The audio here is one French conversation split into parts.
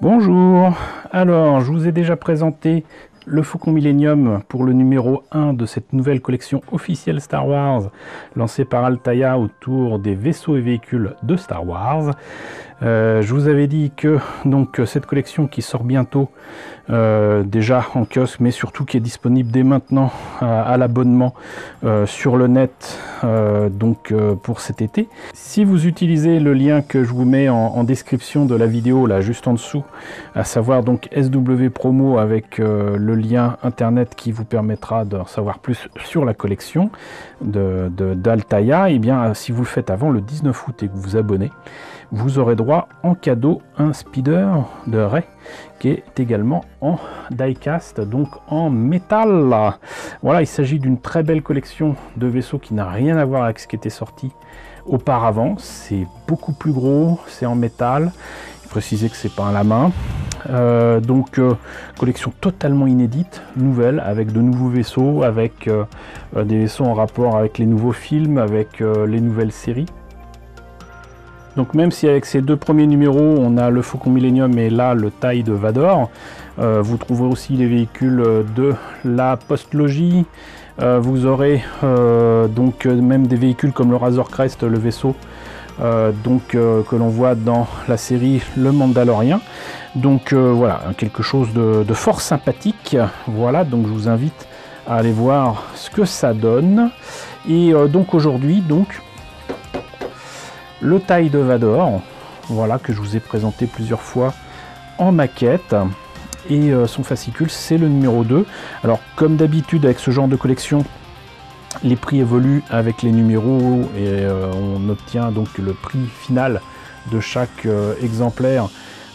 Bonjour, alors je vous ai déjà présenté le Faucon Millenium pour le numéro 1 de cette nouvelle collection officielle Star Wars lancée par Altaïa autour des vaisseaux et véhicules de Star Wars. Je vous avais dit que donc cette collection qui sort bientôt déjà en kiosque, mais surtout qui est disponible dès maintenant à l'abonnement sur le net pour cet été. Si vous utilisez le lien que je vous mets en description de la vidéo là juste en dessous, à savoir donc SW Promo avec le lien internet qui vous permettra d'en savoir plus sur la collection d'Altaïa, et bien si vous le faites avant le 19 août et que vous vous abonnez, vous aurez droit en cadeau un speeder de Rey qui est également en diecast, donc en métal. Voilà, il s'agit d'une très belle collection de vaisseaux qui n'a rien à voir avec ce qui était sorti auparavant. C'est beaucoup plus gros, c'est en métal. Préciser que c'est pas à la main. Collection totalement inédite, nouvelle, avec de nouveaux vaisseaux, avec des vaisseaux en rapport avec les nouveaux films, avec les nouvelles séries. Donc même si avec ces deux premiers numéros on a le Faucon Millenium et là le TIE de Vador, vous trouverez aussi les véhicules de la postlogie. Vous aurez même des véhicules comme le Razor Crest, le vaisseau que l'on voit dans la série Le Mandalorian. Voilà, quelque chose de fort sympathique. Voilà, donc je vous invite à aller voir ce que ça donne. Et aujourd'hui, le TIE de Vador, voilà, que je vous ai présenté plusieurs fois en maquette. Et son fascicule, c'est le numéro 2. Alors, comme d'habitude avec ce genre de collection, les prix évoluent avec les numéros et on obtient donc le prix final de chaque exemplaire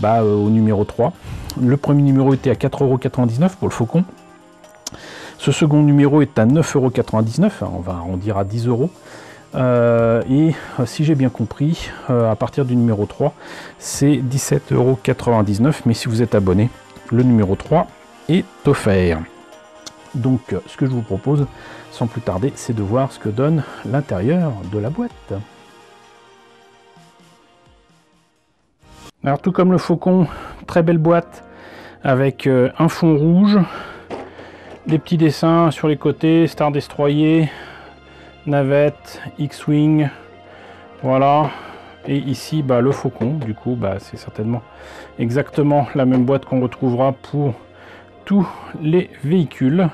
au numéro 3. Le premier numéro était à 4,99 € pour le Faucon. Ce second numéro est à 9,99 €, on va arrondir à 10 €. Et si j'ai bien compris, à partir du numéro 3, c'est 17,99 €, mais si vous êtes abonné, le numéro 3 est offert. Donc ce que je vous propose, sans plus tarder, c'est de voir ce que donne l'intérieur de la boîte. Alors tout comme le Faucon, très belle boîte avec un fond rouge, des petits dessins sur les côtés, Star Destroyer, navette, X-Wing, voilà. Et ici le Faucon, du coup c'est certainement exactement la même boîte qu'on retrouvera pour tous les véhicules.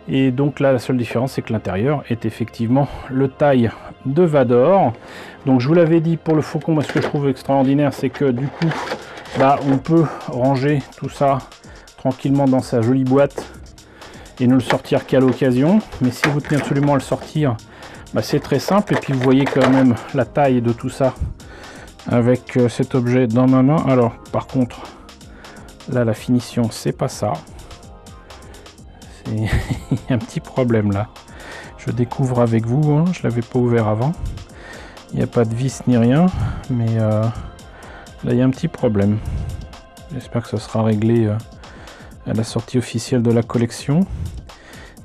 Et donc là la seule différence c'est que l'intérieur est effectivement le TIE de Vador. Donc je vous l'avais dit, pour le Faucon, moi ce que je trouve extraordinaire c'est que du coup on peut ranger tout ça tranquillement dans sa jolie boîte et ne le sortir qu'à l'occasion. Mais si vous tenez absolument à le sortir, c'est très simple. Et puis vous voyez quand même la taille de tout ça avec cet objet dans ma main. Alors par contre là la finition c'est pas ça, il y a un petit problème là, je découvre avec vous, hein. Je l'avais pas ouvert avant, il n'y a pas de vis ni rien, mais là il y a un petit problème. J'espère que ça sera réglé à la sortie officielle de la collection.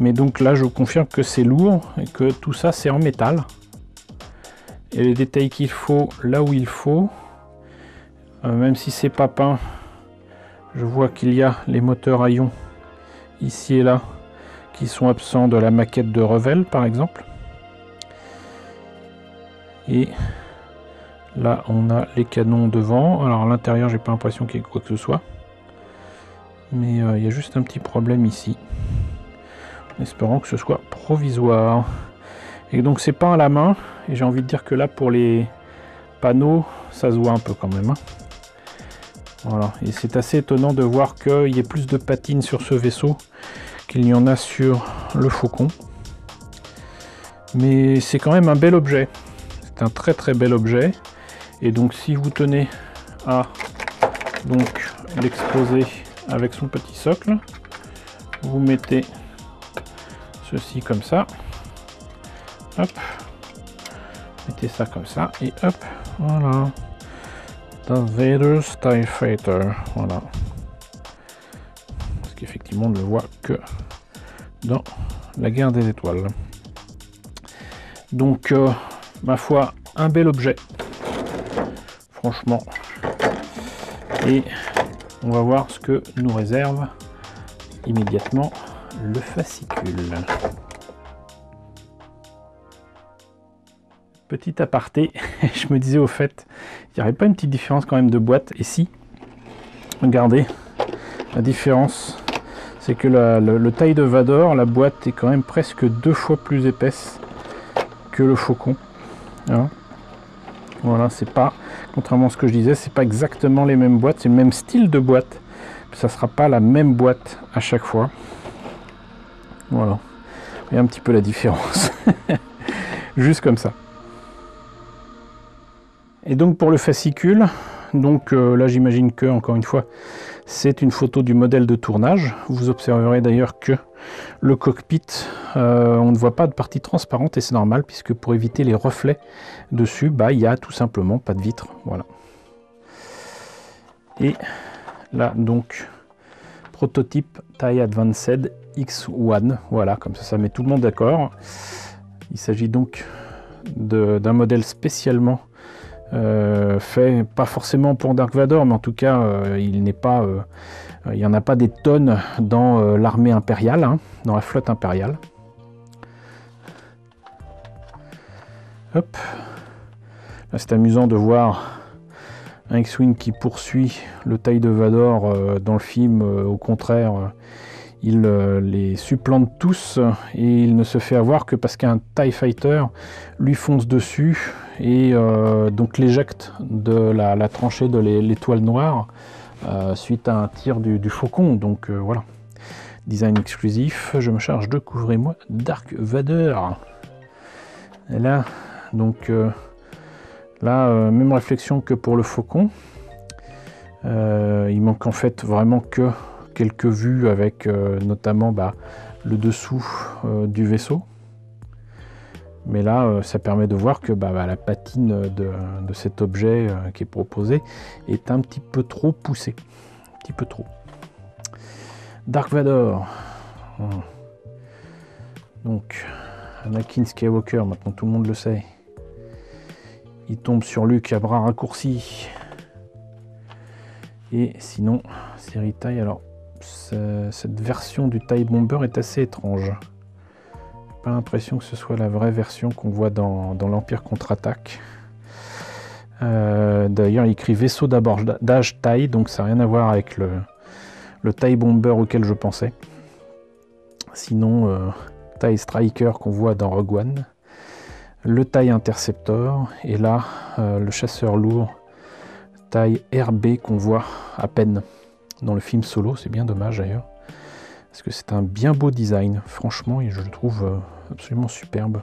Mais donc là je vous confirme que c'est lourd et que tout ça c'est en métal, et les détails qu'il faut là où il faut, même si c'est pas peint, je vois qu'il y a les moteurs à ion ici et là qui sont absents de la maquette de Revell par exemple. Et là on a les canons devant. Alors à l'intérieur j'ai pas l'impression qu'il y ait quoi que ce soit, mais il y a juste un petit problème ici, espérons que ce soit provisoire. Et donc c'est peint à la main, et j'ai envie de dire que là pour les panneaux ça se voit un peu quand même, hein. Voilà, et c'est assez étonnant de voir qu'il y ait plus de patines sur ce vaisseau qu'il n'y en a sur le Faucon, mais c'est quand même un bel objet, c'est un très très bel objet. Et donc si vous tenez à l'exposer avec son petit socle, vous mettez ceci comme ça, hop, mettez ça comme ça, et hop, voilà, Darth Vader's TIE Fighter, voilà, parce qu'effectivement on ne le voit que dans la guerre des étoiles. Donc ma foi, un bel objet franchement, et on va voir ce que nous réserve immédiatement le fascicule. Petit aparté, je me disais au fait, il n'y aurait pas une petite différence quand même de boîte? Et si, regardez, la différence, c'est que le taille de Vador, la boîte est quand même presque 2 fois plus épaisse que le Faucon. Hein, voilà, c'est pas, contrairement à ce que je disais, c'est pas exactement les mêmes boîtes, c'est le même style de boîte, ça sera pas la même boîte à chaque fois. Voilà, il y a un petit peu la différence, juste comme ça. Et donc pour le fascicule, donc là j'imagine que, encore une fois, c'est une photo du modèle de tournage. Vous observerez d'ailleurs que le cockpit, on ne voit pas de partie transparente et c'est normal puisque pour éviter les reflets dessus, bah, il n'y a tout simplement pas de vitre. Voilà. Et là donc, prototype TIE Advanced X1. Voilà, comme ça met tout le monde d'accord. Il s'agit donc d'un modèle spécialement fait, pas forcément pour Dark Vador, mais en tout cas il n'est pas il n'y en a pas des tonnes dans l'armée impériale, hein, dans la flotte impériale. Hop, là c'est amusant de voir un X-Wing qui poursuit le taille de Vador dans le film. Au contraire, il les supplante tous et il ne se fait avoir que parce qu'un TIE Fighter lui fonce dessus et donc l'éjecte de la tranchée de l'étoile noire suite à un tir du Faucon. Donc voilà, design exclusif. Je me charge de couvrir moi Dark Vador. Et là, donc là, même réflexion que pour le Faucon. Il manque en fait vraiment que quelques vues avec notamment le dessous du vaisseau. Mais là, ça permet de voir que la patine de cet objet qui est proposé est un petit peu trop poussée. Un petit peu trop. Dark Vador. Donc, Anakin Skywalker, maintenant tout le monde le sait. Il tombe sur Luke à bras raccourcis. Et sinon, série TIE, alors, cette version du TIE Bomber est assez étrange. Pas l'impression que ce soit la vraie version qu'on voit dans l'Empire contre-attaque. D'ailleurs, il écrit vaisseau d'abordage TIE, donc ça n'a rien à voir avec le TIE Bomber auquel je pensais. Sinon, TIE Striker qu'on voit dans Rogue One, le TIE Interceptor, et là, le chasseur lourd TIE RB qu'on voit à peine dans le film Solo. C'est bien dommage d'ailleurs, parce que c'est un bien beau design, franchement, et je le trouve absolument superbe.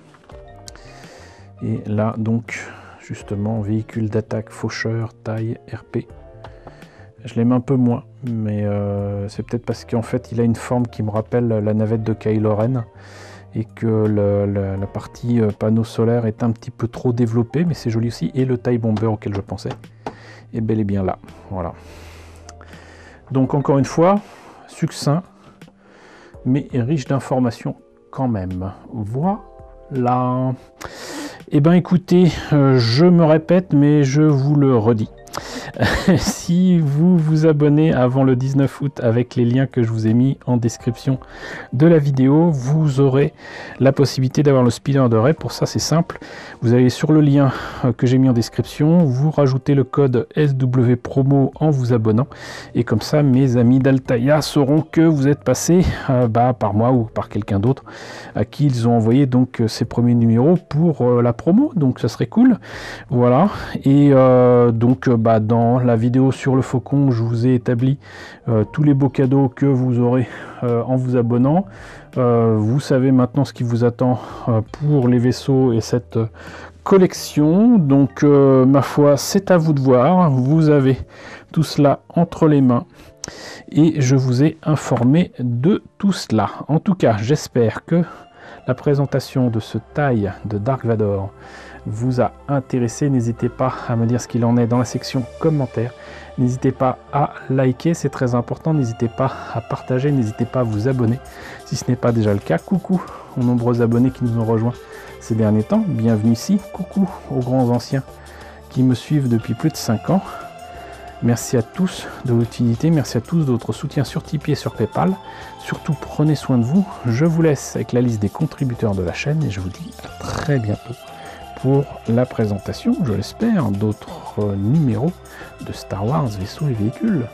Et là, donc, justement, véhicule d'attaque faucheur TIE RP. Je l'aime un peu moins, mais c'est peut-être parce qu'en fait, il a une forme qui me rappelle la navette de Kylo Ren, et que la partie panneau solaire est un petit peu trop développée, mais c'est joli aussi, et le TIE Bomber auquel je pensais est bel et bien là. Voilà. Donc, encore une fois, succinct, mais riche d'informations quand même. Voilà. Eh bien écoutez, je me répète, mais je vous le redis. Si vous vous abonnez avant le 19 août avec les liens que je vous ai mis en description de la vidéo, vous aurez la possibilité d'avoir le speeder de raid. Pour ça, c'est simple. Vous allez sur le lien que j'ai mis en description, vous rajoutez le code SWPROMO en vous abonnant. Et comme ça, mes amis d'Altaïa sauront que vous êtes passé par moi ou par quelqu'un d'autre à qui ils ont envoyé donc ces premiers numéros pour la promo. Donc ça serait cool. Voilà. Et donc dans la vidéo sur le Faucon, je vous ai établi tous les beaux cadeaux que vous aurez en vous abonnant. Vous savez maintenant ce qui vous attend pour les vaisseaux et cette collection. Donc ma foi, c'est à vous de voir. Vous avez tout cela entre les mains et je vous ai informé de tout cela. En tout cas, j'espère que la présentation de ce TIE de Dark Vador vous a intéressé. N'hésitez pas à me dire ce qu'il en est dans la section commentaires. N'hésitez pas à liker, c'est très important. N'hésitez pas à partager, n'hésitez pas à vous abonner si ce n'est pas déjà le cas. Coucou aux nombreux abonnés qui nous ont rejoints ces derniers temps. Bienvenue ici. Coucou aux grands anciens qui me suivent depuis plus de 5 ans. Merci à tous de votre utilité, merci à tous de votre soutien sur Tipeee et sur Paypal. Surtout, prenez soin de vous. Je vous laisse avec la liste des contributeurs de la chaîne et je vous dis à très bientôt pour la présentation, je l'espère, d'autres numéros de Star Wars Vaisseaux et Véhicules.